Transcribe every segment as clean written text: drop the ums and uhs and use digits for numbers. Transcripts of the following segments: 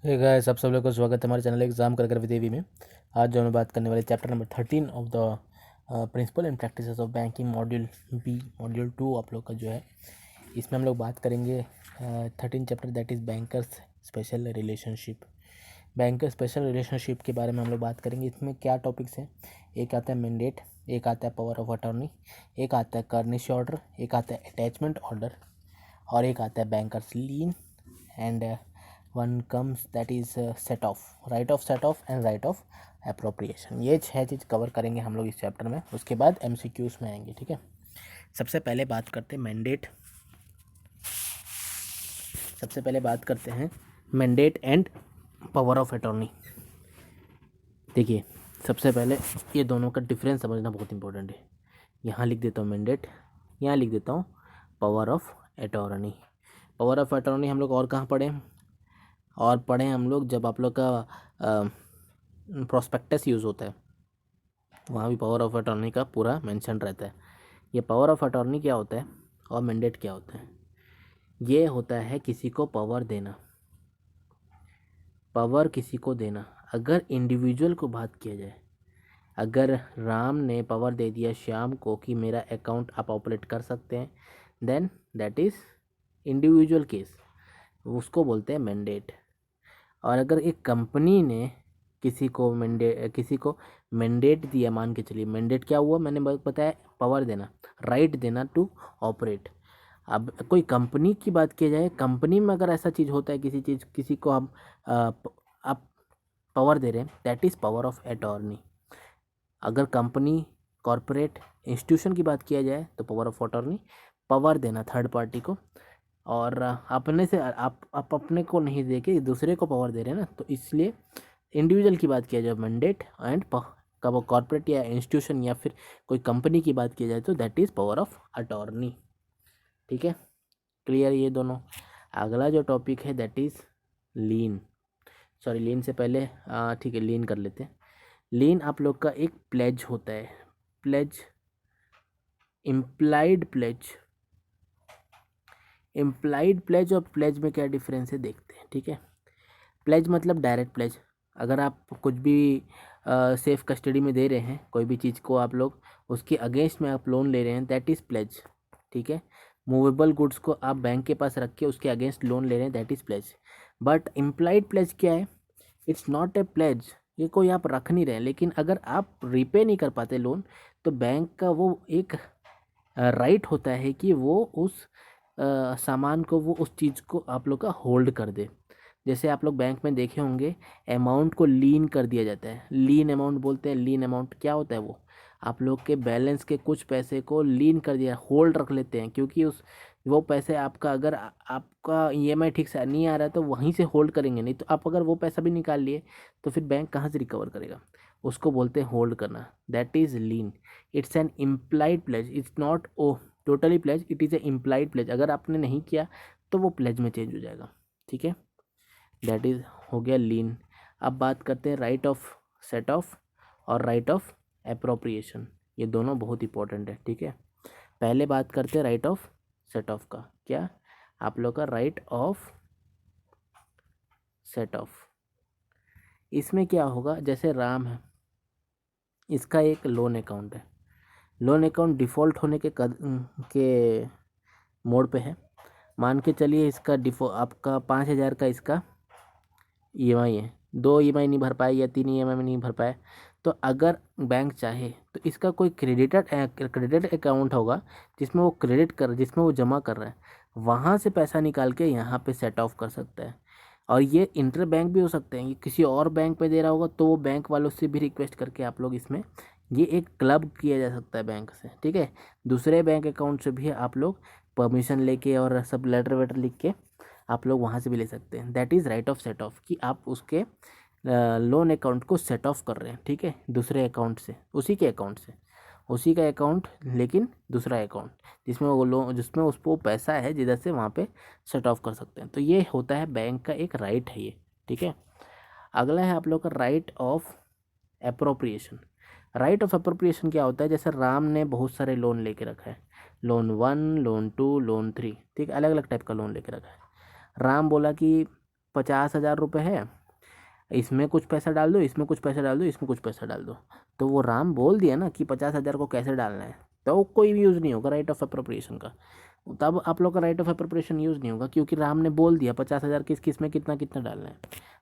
Hey guys, सब लोग को स्वागत है हमारे चैनल एग्जाम कर विदेवी में। आज जो हम बात करने वाले chapter number 13 of the principle and practices of banking module B module 2 आप लोग का जो है, इसमें हम लोग बात करेंगे 13 chapter that is bankers special relationship. Banker special relationship के बारे में हम लोग बात करेंगे। इसमें क्या टॉपिक्स हैं? एक आता है मैंडेट, एक आता है पावर ऑफ अटॉर्नी, एक आता है कर्निश ऑर्डर, एक आता है अटैचमेंट ऑर्डर और एक आता है bankers lean and one comes that is set of, right of set of and right of appropriation. ये 6 चीज़ कवर करेंगे हम लोग इस चैप्टर में। उसके बाद एमसीक्यूज में आएंगे, ठीक है। सबसे पहले बात करते हैं मैंडेट। सबसे पहले बात करते हैं mandate and power of attorney. देखिए, सबसे पहले ये दोनों का डिफरेंस समझना बहुत इंपॉर्टेंट है। यहाँ लिख देता हूँ मैंडेट, यहाँ लिख देता हूँ power of attorney. Power of attorney हम लोग और कहाँ पढ़े? और पढ़े हम लोग जब आप लोग का प्रोस्पेक्टस यूज़ होता है, वहाँ भी पावर ऑफ अटॉर्नी का पूरा मेंशन रहता है। ये पावर ऑफ अटॉर्नी क्या होता है और मैंडेट क्या होता है? ये होता है किसी को पावर देना, पावर किसी को देना। अगर इंडिविजुअल को बात किया जाए, अगर राम ने पावर दे दिया श्याम को कि मेरा अकाउंट आप ऑपरेट कर सकते हैं, then that is individual case, उसको बोलते हैं मैंडेट। और अगर एक कंपनी ने किसी को मैंडेट दिया, मान के चलिए मैंडेट क्या हुआ, मैंने बताया पावर देना, राइट देना टू ऑपरेट। अब कोई कंपनी की बात की जाए, कंपनी में अगर ऐसा चीज़ होता है, किसी को हम आप पावर दे रहे हैं, that is power of attorney. अगर कंपनी, कॉरपोरेट, इंस्टीट्यूशन की बात किया जाए तो पावर ऑफ अटॉर्नी, पावर देना थर्ड पार्टी को। और अपने से आप अपने को नहीं दे के दूसरे को पावर दे रहे हैं ना, तो इसलिए इंडिविजुअल की बात किया जाए मैंडेट एंड कब कॉर्पोरेट या इंस्टीट्यूशन या फिर कोई कंपनी की बात की जाए तो that is power of attorney. ठीक है, क्लियर ये दोनों। अगला जो टॉपिक है दैट इज़ लीन। सॉरी, लीन से पहले ठीक है, लीन कर लेते हैं। लीन आप लोग का एक प्लेज होता है, pledge, implied pledge. Implied pledge और प्लेज में क्या डिफरेंस है देखते हैं, ठीक है। प्लेज मतलब डायरेक्ट प्लेज। अगर आप कुछ भी सेफ कस्टडी में दे रहे हैं, कोई भी चीज़ को आप लोग उसके अगेंस्ट में आप लोन ले रहे हैं, दैट इज़ प्लेज, ठीक है। मूवेबल गुड्स को आप बैंक के पास रख के उसके अगेंस्ट लोन ले रहे हैं, that is pledge. But implied pledge क्या है? इट्स नॉट ए प्लेज, ये कोई आप रख नहीं रहे हैं, लेकिन अगर आप रिपे नहीं कर पाते लोन, तो बैंक का वो एक राइट होता है कि वो उस सामान को, वो उस चीज़ को आप लोग का होल्ड कर दे। जैसे आप लोग बैंक में देखे होंगे, अमाउंट को लीन कर दिया जाता है, लीन अमाउंट बोलते हैं। लीन अमाउंट क्या होता है? वो आप लोग के बैलेंस के कुछ पैसे को लीन कर दिया, होल्ड रख लेते हैं, क्योंकि उस वो पैसे आपका, अगर आपका ईएमआई ठीक से नहीं आ रहा है तो वहीं से होल्ड करेंगे, नहीं तो आप अगर वो पैसा भी निकाल लिए तो फिर बैंक कहाँ से रिकवर करेगा? उसको बोलते हैं होल्ड करना, that is lien. It's an implied pledge, it's not oh totally pledge, it is a implied pledge. अगर आपने नहीं किया तो वो प्लेज में चेंज हो जाएगा, ठीक है। दैट इज हो गया लीन। अब बात करते हैं राइट ऑफ सेट ऑफ और राइट ऑफ अप्रोप्रिएशन। ये दोनों बहुत इंपॉर्टेंट है, ठीक है। पहले बात करते हैं राइट ऑफ सेट ऑफ का। क्या? आप लोग का राइट ऑफ सेट ऑफ। इसमें क्या होगा, जैसे राम है, इसका एक लोन अकाउंट है, लोन अकाउंट डिफ़ॉल्ट होने के मोड पे है। मान के चलिए इसका आपका 5,000 का इसका ईएमआई है, 2 ईएमआई नहीं भर पाए या 3 ईएमआई नहीं भर पाए, तो अगर बैंक चाहे तो इसका कोई क्रेडिटेड अकाउंट होगा जिसमें वो जमा कर रहा है, वहाँ से पैसा निकाल के यहाँ पे सेट ऑफ कर सकता है। और ये इंटर बैंक भी हो सकते हैं, ये किसी और बैंक पे दे रहा होगा तो वो बैंक वालों से भी रिक्वेस्ट करके आप लोग इसमें, ये एक क्लब किया जा सकता है बैंक से, ठीक है। दूसरे बैंक अकाउंट से भी आप लोग परमिशन लेके और सब लेटर वेटर लिख के आप लोग वहाँ से भी ले सकते हैं। That is right of set of, कि आप उसके लोन अकाउंट को सेट ऑफ कर रहे हैं, ठीक है, दूसरे अकाउंट से, उसी का अकाउंट, लेकिन दूसरा अकाउंट जिसमें उसको पैसा है, जिधर से वहाँ पे सेट ऑफ कर सकते हैं। तो ये होता है बैंक का एक राइट है ये, ठीक है। अगला है आप लोग का right of appropriation. Right of appropriation क्या होता है? जैसे राम ने बहुत सारे लोन लेके रखा है, लोन 1, लोन 2, लोन 3, ठीक, अलग अलग टाइप का लोन लेके रखा है। राम बोला कि 50,000 रुपये है, इसमें कुछ पैसा डाल दो, इसमें कुछ पैसा डाल दो, इसमें कुछ पैसा डाल दो। तो वो राम बोल दिया ना कि 50,000 को कैसे डालना है, तो कोई भी यूज़ नहीं होगा राइट ऑफ अप्रोप्रिएशन का। तब आप लोग का राइट ऑफ अप्रोप्रिएशन यूज़ नहीं होगा, क्योंकि राम ने बोल दिया 50,000 किस किस में कितना कितना डालना है।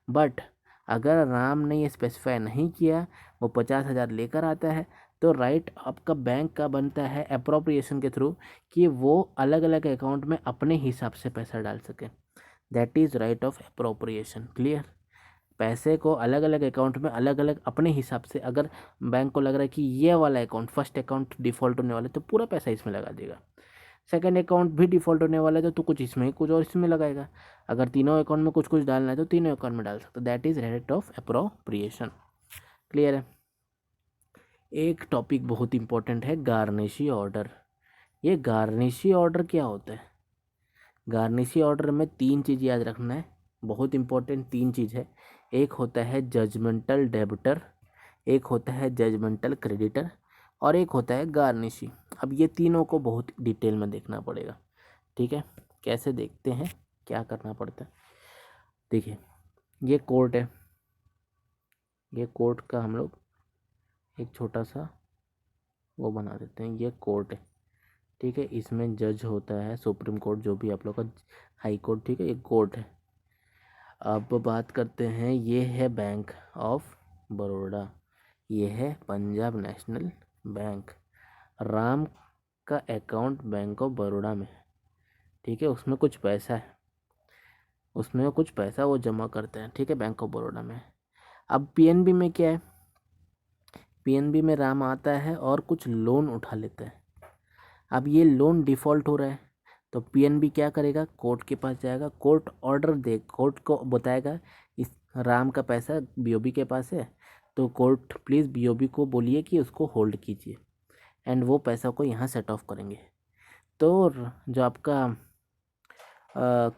बट अगर राम ने ये स्पेसिफाई नहीं किया, वो 50,000 लेकर आता है, तो राइट आपका बैंक का बनता है अप्रोप्रिएशन के थ्रू कि वो अलग अलग अकाउंट में अपने हिसाब से पैसा डाल सके। That is right of appropriation. Clear? पैसे को अलग अलग अकाउंट में अलग अलग अपने हिसाब से, अगर बैंक को लग रहा है कि ये वाला अकाउंट फर्स्ट अकाउंट डिफ़ॉल्ट होने वाला है तो पूरा पैसा इसमें लगा देगा, सेकंड अकाउंट भी डिफ़ॉल्ट होने वाला है तो कुछ इसमें कुछ और इसमें लगाएगा, अगर तीनों अकाउंट में कुछ कुछ डालना है तो तीनों अकाउंट में डाल सकते। That is right of appropriation. Clear है? एक टॉपिक बहुत इंपॉर्टेंट है, गार्निशी ऑर्डर। ये गार्निशी ऑर्डर क्या होता है? गार्निशी ऑर्डर में 3 चीज़ याद रखना है, बहुत इंपॉर्टेंट 3 चीज़ है। एक होता है जजमेंटल डेबिटर, एक होता है जजमेंटल क्रेडिटर, और एक होता है गार्निशी। अब ये तीनों को बहुत डिटेल में देखना पड़ेगा, ठीक है? कैसे देखते हैं, क्या करना पड़ता है? देखिए, ये कोर्ट है, ये कोर्ट का हम लोग एक छोटा सा वो बना देते हैं, ये कोर्ट है, ठीक है? इसमें जज होता है, सुप्रीम कोर्ट जो भी आप लोग का, हाई कोर्ट, ठीक है? ये कोर्ट है। अब बात करते हैं, ये है बैंक ऑफ बड़ौदा, ये है पंजाब नेशनल बैंक। राम का अकाउंट बैंक ऑफ बड़ौदा में है, ठीक है? उसमें कुछ पैसा है, उसमें कुछ पैसा वो जमा करते हैं, ठीक है? बैंक ऑफ बड़ौदा में। अब पीएनबी में क्या है? पीएनबी में राम आता है और कुछ लोन उठा लेता है। अब ये लोन डिफ़ॉल्ट हो रहा है, तो पीएनबी क्या करेगा? कोर्ट के पास जाएगा, कोर्ट ऑर्डर दे, कोर्ट को बताएगा इस राम का पैसा बीओबी के पास है, तो कोर्ट प्लीज़ बीओबी को बोलिए कि उसको होल्ड कीजिए, एंड वो पैसा को यहाँ सेट ऑफ करेंगे। तो जो आपका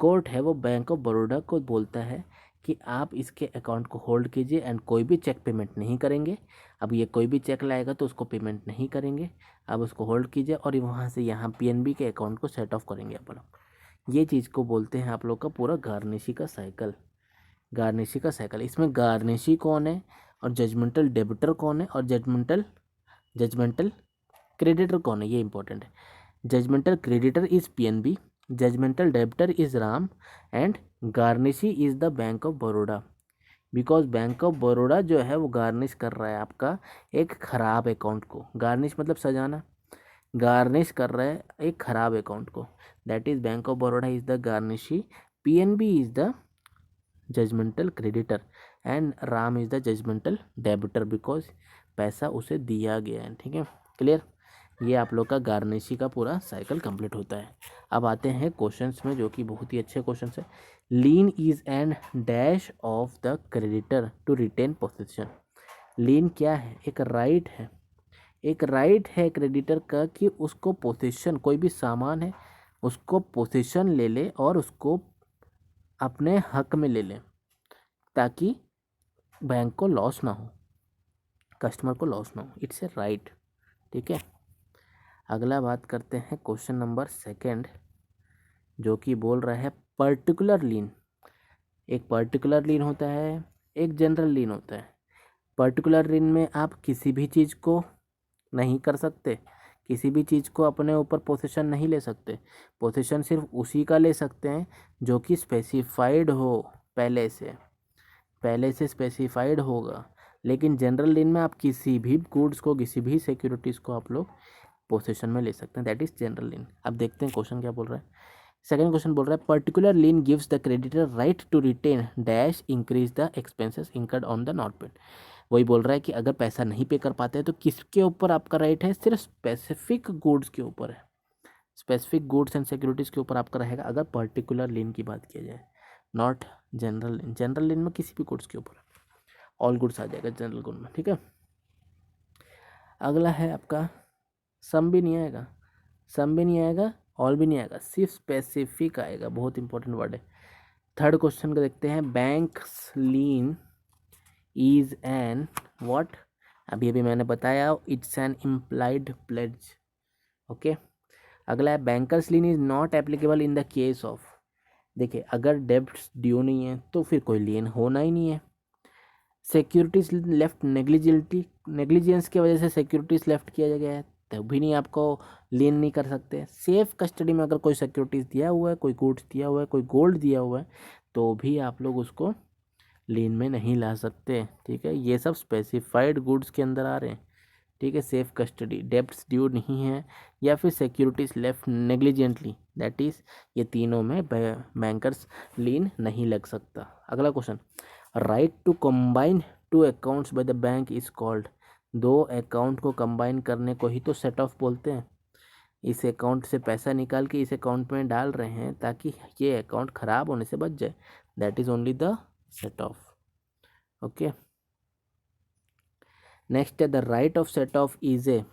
कोर्ट है वो बैंक ऑफ बड़ौदा को बोलता है कि आप इसके अकाउंट को होल्ड कीजिए एंड कोई भी चेक पेमेंट नहीं करेंगे। अब ये कोई भी चेक लाएगा तो उसको पेमेंट नहीं करेंगे, आप उसको होल्ड कीजिए और वहाँ से यहाँ पीएनबी के अकाउंट को सेट ऑफ करेंगे आप लोग। ये चीज़ को बोलते हैं आप लोग का पूरा गार्निशी का साइकिल। गार्निशी का साइकिल, इसमें गार्निशी कौन है और जजमेंटल डेबिटर कौन है और जजमेंटल क्रेडिटर कौन है, ये इंपॉर्टेंट है। Judgmental creditor is PNB, judgmental debitor is Ram, and garnishee is the bank of Baroda. Because bank of Baroda जो है वो गार्निश कर रहा है आपका एक ख़राब अकाउंट को। गार्निश मतलब सजाना, गार्निश कर रहा है एक ख़राब अकाउंट को। That is bank of Baroda is the garnishee, PNB is the judgmental creditor, and Ram is the judgmental debitor because पैसा उसे दिया गया है, ठीक है? क्लियर? ये आप लोग का गार्निशी का पूरा साइकिल कंप्लीट होता है। अब आते हैं क्वेश्चंस में, जो कि बहुत ही अच्छे क्वेश्चंस है। Lien is an dash of the creditor to retain position. Lien क्या है? एक राइट है, एक राइट है क्रेडिटर का कि उसको पोजीशन, कोई भी सामान है उसको पोजीशन ले ले और उसको अपने हक में ले ले, ताकि बैंक को लॉस ना हो, कस्टमर को लॉस ना हो। इट्स ए राइट, ठीक है? अगला बात करते हैं क्वेश्चन नंबर 2, जो कि बोल रहा है पर्टिकुलर लीन। एक पर्टिकुलर लीन होता है, एक जनरल लीन होता है। पर्टिकुलर लीन में आप किसी भी चीज़ को नहीं कर सकते, किसी भी चीज़ को अपने ऊपर पोजीशन नहीं ले सकते। पोजीशन सिर्फ उसी का ले सकते हैं जो कि स्पेसिफाइड हो, पहले से स्पेसिफाइड होगा। लेकिन जनरल लीन में आप किसी भी गुड्स को, किसी भी सिक्योरिटीज़ को आप लोग पोजीशन में ले सकते हैं। दैट इज जनरल लीन। अब देखते हैं क्वेश्चन क्या बोल रहा है। सेकंड क्वेश्चन बोल रहा है particular lien gives the creditor right to retain dash increase the expenses incurred on the not paid. वही बोल रहा है कि अगर पैसा नहीं पे कर पाते हैं तो किसके ऊपर आपका राइट है? सिर्फ स्पेसिफिक गुड्स के ऊपर है, स्पेसिफिक गुड्स एंड सिक्योरिटीज़ के ऊपर आपका रहेगा अगर पर्टिकुलर लीन की बात किया जाए, नॉट जनरल लीन। जनरल लीन में किसी भी गुड्स के ऊपर, ऑल गुड्स आ जाएगा जनरल गुड में, ठीक है? अगला है आपका सम भी नहीं आएगा, सम भी नहीं आएगा, ऑल भी नहीं आएगा, सिर्फ स्पेसिफिक आएगा। बहुत इंपॉर्टेंट वर्ड है। थर्ड क्वेश्चन को देखते हैं। Banks lien is an what? अभी मैंने बताया, it's an implied pledge, okay? अगला है bankers lien is not applicable in the case of. देखिए अगर डेब्ट्स ड्यू नहीं है तो फिर कोई लियन होना ही नहीं है। सिक्योरिटीज लेफ्ट नेग्लिजेंस की वजह से सिक्योरिटीज लेफ्ट किया गया है तब भी नहीं आपको लियन नहीं कर सकते। सेफ कस्टडी में अगर कोई सिक्योरिटीज दिया हुआ है, कोई गुड्स दिया हुआ है, कोई गोल्ड दिया हुआ है, तो भी आप लोग उसको लियन में नहीं ला सकते। ठीक है, ये सब स्पेसिफाइड गुड्स के अंदर आ रहे हैं। ठीक है, सेफ कस्टडी, डेब्ट्स ड्यू नहीं है, या फिर securities left negligently, that is ये तीनों में बैंकर्स लियन नहीं लग सकता। अगला question, right to combine two accounts by the bank is called. दो अकाउंट को कंबाइन करने को ही तो सेट ऑफ बोलते हैं। इस अकाउंट से पैसा निकाल के इस अकाउंट में डाल रहे हैं ताकि ये अकाउंट खराब होने से बच जाए, that is only the set off. Okay, next है the right of set off is a,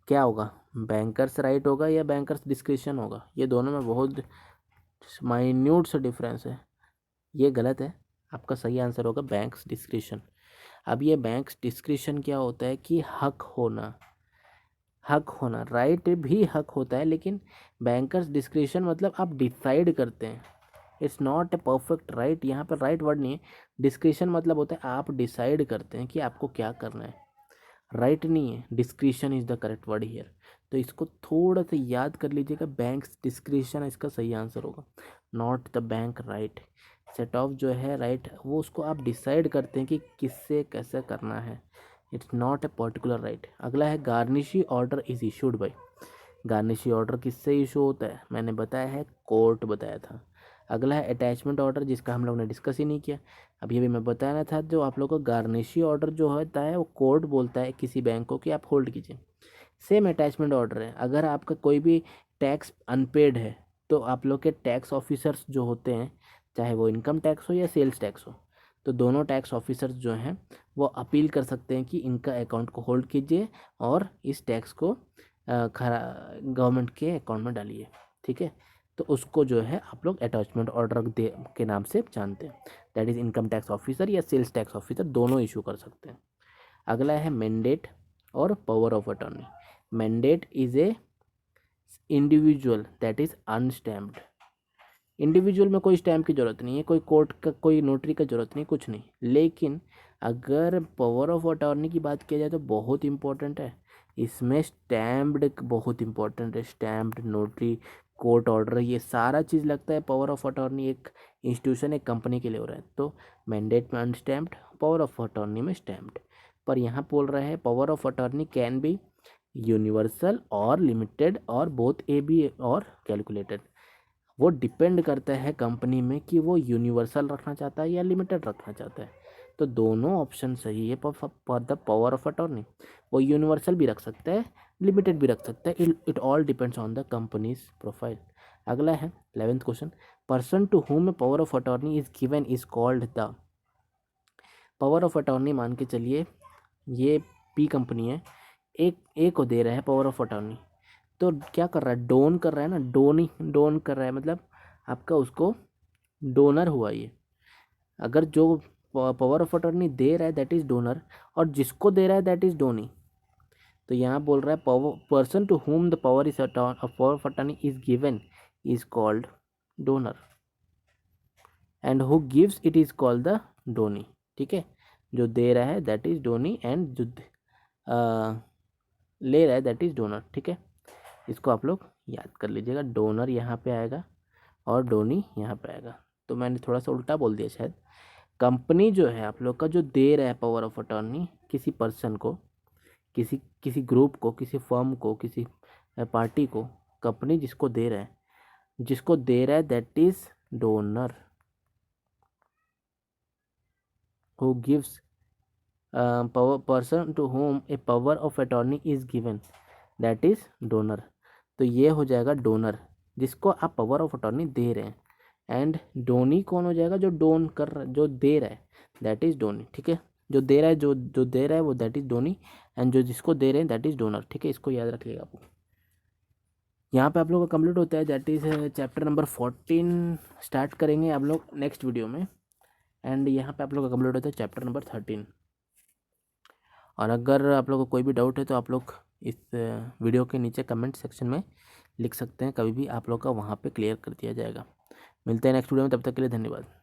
क्या होगा, बैंकर्स राइट होगा या बैंकर्स डिस्क्रिशन होगा। ये दोनों में बहुत माइन्यूट सा डिफरेंस है। ये गलत है, आपका सही आंसर होगा बैंक्स डिस्क्रिशन। अब ये बैंक्स डिस्क्रिशन क्या होता है कि हक होना, राइट भी हक होता है, लेकिन बैंकर्स डिस्क्रिशन मतलब आप डिसाइड करते हैं। It's not a perfect right, यहाँ पर राइट वर्ड नहीं है। डिस्क्रिशन मतलब होता है आप डिसाइड करते हैं कि आपको क्या करना है, राइट नहीं है। Discretion is the correct word here, तो इसको थोड़ा सा याद कर लीजिएगा। बैंक्स डिस्क्रिशन इसका सही आंसर होगा, not the bank right. Set of जो है राइट, वो उसको आप डिसाइड करते हैं कि किससे कैसे करना है, it's not a particular right. अगला है garnishee order is issued by. Garnishee order किससे इशू होता है, मैंने बताया है, कोर्ट बताया था। अगला है अटैचमेंट ऑर्डर, जिसका हम लोग ने डिस्कस ही नहीं किया, अब ये भी मैं बताना था। जो आप लोग को गार्निशी ऑर्डर जो होता है वो कोर्ट बोलता है किसी बैंक को कि आप होल्ड कीजिए। सेम अटैचमेंट ऑर्डर है, अगर आपका कोई भी टैक्स अनपेड है तो आप लोग के टैक्स ऑफिसर्स जो होते हैं, चाहे वो इनकम टैक्स हो या सेल्स टैक्स हो, तो दोनों टैक्स ऑफिसर्स जो हैं वो अपील कर सकते हैं कि इनका अकाउंट को होल्ड कीजिए और इस टैक्स को गवर्नमेंट के अकाउंट में डालिए। ठीक है, तो उसको जो है आप लोग अटैचमेंट ऑर्डर के नाम से जानते हैं। That is income tax officer या सेल्स टैक्स ऑफिसर दोनों इशू कर सकते हैं। अगला है मैंडेट और power of attorney. Mandate is a individual that is unstamped. Individual में कोई स्टैम्प की ज़रूरत नहीं है, कोई कोर्ट का, कोई नोटरी का ज़रूरत नहीं, कुछ नहीं। लेकिन अगर पावर ऑफ अटॉर्नी की बात किया जाए तो बहुत इंपॉर्टेंट है, इसमें स्टैम्प्ड बहुत इंपॉर्टेंट है। स्टैम्प्ड, नोटरी, कोर्ट ऑर्डर, ये सारा चीज़ लगता है पावर ऑफ अटॉर्नी एक इंस्टीट्यूशन, एक कंपनी के लिए हो रहा है। तो मैंडेट में अनस्टैम्प्ड, पावर ऑफ अटॉर्नी में स्टैम्प्ड। पर यहाँ बोल रहे हैं power of attorney can be universal और लिमिटेड और बोथ ए बी और कैलकुलेटेड। वो डिपेंड करता है कंपनी में कि वो यूनिवर्सल रखना चाहता है या लिमिटेड रखना चाहता है। तो दोनों ऑप्शन सही है for the power of attorney. वो यूनिवर्सल भी रख सकता है, लिमिटेड भी रख सकता है, it all depends on the company's profile. अगला है 11th question, person to whom power of attorney is given is called the. Power of attorney मान के चलिए ये पी कंपनी है, एक को दे रहा है पावर ऑफ अटॉर्नी, तो क्या कर रहा है, डोन कर रहा है ना, डोन कर रहा है, मतलब आपका उसको डोनर हुआ ये। अगर जो पावर ऑफ अटॉर्नी दे रहा है दैट इज डोनर, और जिसको दे रहा है दैट इज डोनी। तो यहाँ बोल रहा है person to whom the power is power of attorney is given is called donor, and who gives it is called the donee. ठीक है, जो दे रहा है दैट इज डोनी, एंड जो ले रहा है दैट इज डोनर। ठीक है, इसको आप लोग याद कर लीजिएगा, डोनर यहाँ पे आएगा और डोनी यहाँ पे आएगा। तो मैंने थोड़ा सा उल्टा बोल दिया शायद। कंपनी जो है आप लोग का जो दे रहा है पावर ऑफ अटॉर्नी किसी पर्सन को, किसी ग्रुप को, किसी फर्म को, किसी पार्टी को, कंपनी जिसको दे रहा है that is donor. Who gives person to whom a power of attorney is given that is donor. तो ये हो जाएगा डोनर, जिसको आप पावर ऑफ अटॉर्नी दे रहे हैं, एंड डोनी कौन हो जाएगा, जो डोन कर रहा, जो दे रहा है दैट इज डोनी। ठीक है, जो दे रहा है, जो दे रहा है वो दैट इज डोनी, एंड जो जिसको दे रहे हैं दैट इज डोनर। ठीक है, इसको याद रखिएगा आप। यहाँ पे आप लोग का कंप्लीट होता है, that is chapter number 14 start करेंगे आप लोग नेक्स्ट वीडियो में, एंड यहाँ पे आप लोग का कंप्लीट होता है चैप्टर नंबर 13। और अगर आप लोग को कोई भी डाउट है तो आप लोग इस वीडियो के नीचे कमेंट सेक्शन में लिख सकते हैं, कभी भी आप लोग का वहाँ पे क्लियर कर दिया जाएगा। मिलते हैं नेक्स्ट वीडियो में, तब तक के लिए धन्यवाद।